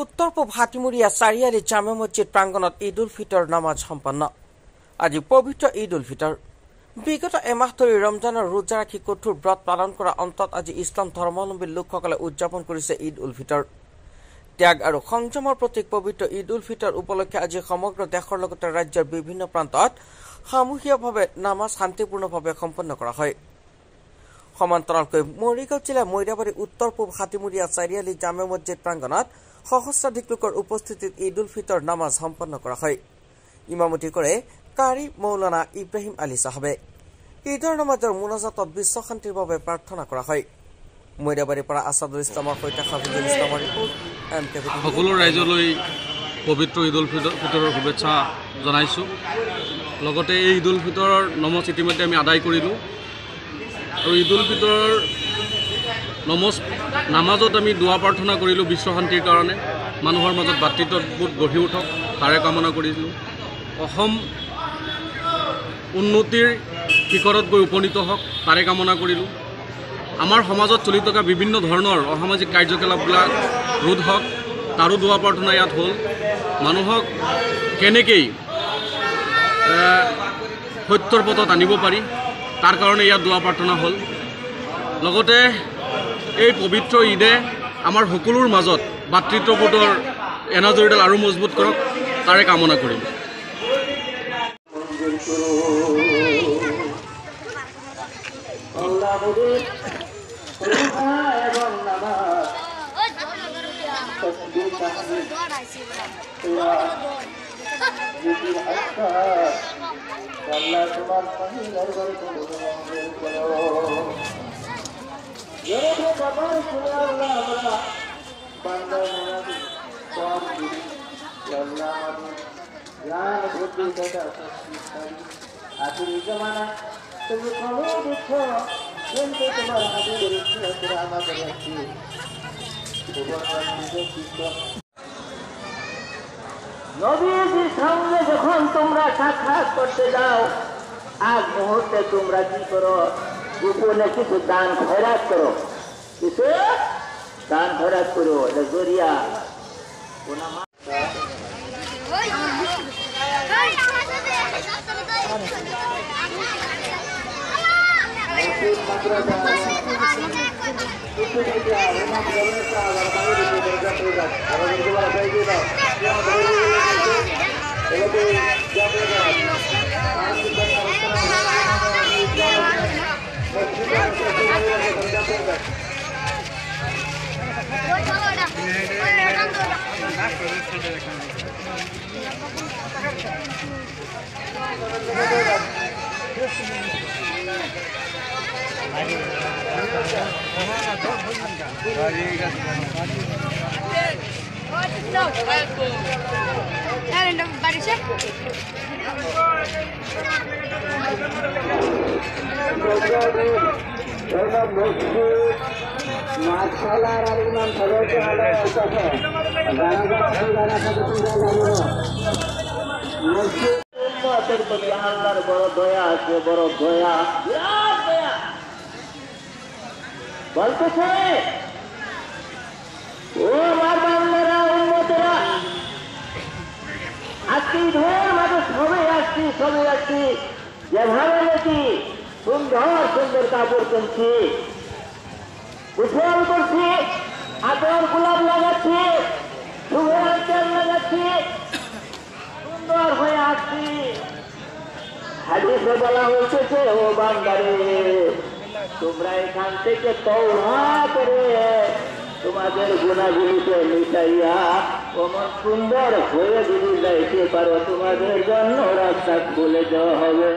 উত্তৰ পূব হাতীমুৰীয়া চাৰিআলি জামে মছজিদ প্ৰাংগণত ঈদ উল ফিতৰ নামাজ সম্পন্ন। আজি পবিত্ৰ ঈদ উল ফিতৰ। বিগত এমাহ ধৰি ৰমজানৰ ৰোজা ৰাখি কঠোৰ ব্ৰত পালন কৰা অন্তত আজি ইছলাম ধৰ্মাৱলম্বী লোকসকলে উদযাপন কৰিছে ঈদ উল ফিতৰ। ত্যাগ আৰু সংযমৰ প্ৰতীক পবিত্ৰ ঈদ উল ফিতৰ উপলক্ষে আজি সমগ্ৰ দেশৰ লগতে ৰাজ্যৰ বিভিন্ন প্ৰান্তত সামূহিকভাৱে নামাজ শান্তিপূৰ্ণভাৱে সম্পন্ন কৰা হয়। সমান্তৰালকৈ মৰিগাঁও জিলাৰ মৈৰাবাৰী উত্তৰ পূব হাতীমুৰীয়া চাৰিআলি জামে মছজিদ প্ৰাংগণত সহস্ৰাধিক লোকৰ উপস্থিতিত ঈদ উল ফিতৰ নামাজ সম্পন্ন কৰা হয়। ইমামতি কৰে কাৰী মৌলানা ইব্ৰাহিম আলী চাহাবে। ঈদৰ নামাজৰ মুনাজাতত বিশ্ব শান্তিৰ বাবে প্ৰাৰ্থনা কৰা হয়। মৈৰাবাৰীৰ পৰা আছাদুল ইছলামৰ সৈতে হাফিজুল ইছলামৰ ৰিপৰ্ট। সকলো ৰাইজলৈ পবিত্ৰ ঈদ উল ফিতৰৰ শুভেচ্ছা জনাইছোঁ। লগতে এই ঈদ উল ফিতৰৰ নমাজ ইতিমধ্যে আমি আদায় কৰিলোঁ আৰু ঈদ উল ফিতৰৰ নামাজত আমি দোৱা প্ৰাৰ্থনা কৰিলোঁ বিশ্ব শান্তিৰ কাৰণে, মানুহৰ মাজত ভাতৃত্ববোধ গঢ়ি উঠক তাৰে কামনা কৰিছিলোঁ। অসম উন্নতিৰ শিখৰত গৈ উপনীত হওক তাৰে কামনা কৰিলোঁ। আমাৰ সমাজত চলি থকা বিভিন্ন ধৰণৰ অসামাজিক কাৰ্যকলাপবিলাক ৰোধ হওক তাৰো দোৱা প্ৰাৰ্থনা ইয়াত হ'ল। মানুহক কেনেকৈ সত্যৰ পথত আনিব পাৰি তাৰ কাৰণে ইয়াত দোৱা প্ৰাৰ্থনা হ'ল। লগতে এই পবিত্ৰ ঈদে আমাৰ সকলোৰ মাজত ভাতৃত্ববোধৰ এনাজৰীডাল আৰু মজবুত কৰক তাৰে কামনা কৰিম। নবীজির সঙ্গে যখন তোমরা সাক্ষাৎ করতে যাও, আগ মুহূর্তে তোমরা কি করো? গোপনে কিছু দান খয়রাত করো, কিছু দান খয়রাত করো। এটা জরিয়া আল্লাহর বড় দয়া আছে, বড় দয়া, বিরাট দয়া বলতেছে। ও আমার বাংলারা, উন্নতরা, আজকে ধর মাঝে সবাই আসছি যেভাবে নাকি সুন্দর সুন্দর কাপড় কিনছি, উঠল করছি, আতর গোলাপ লাগাচ্ছি, সুগের তেল লাগাচ্ছি, সুন্দর হয়ে আসছি। হাদিসে বলা হয়েছে, ও বান্দারে, তোমরা এখান থেকে তওবা করে তোমাদের গুণাগুলিকে মিটাইয়া অমন সুন্দর হয়ে যদি যাইতে পারো, তোমাদের জন্য রাস্তা খুলে দেওয়া হবে।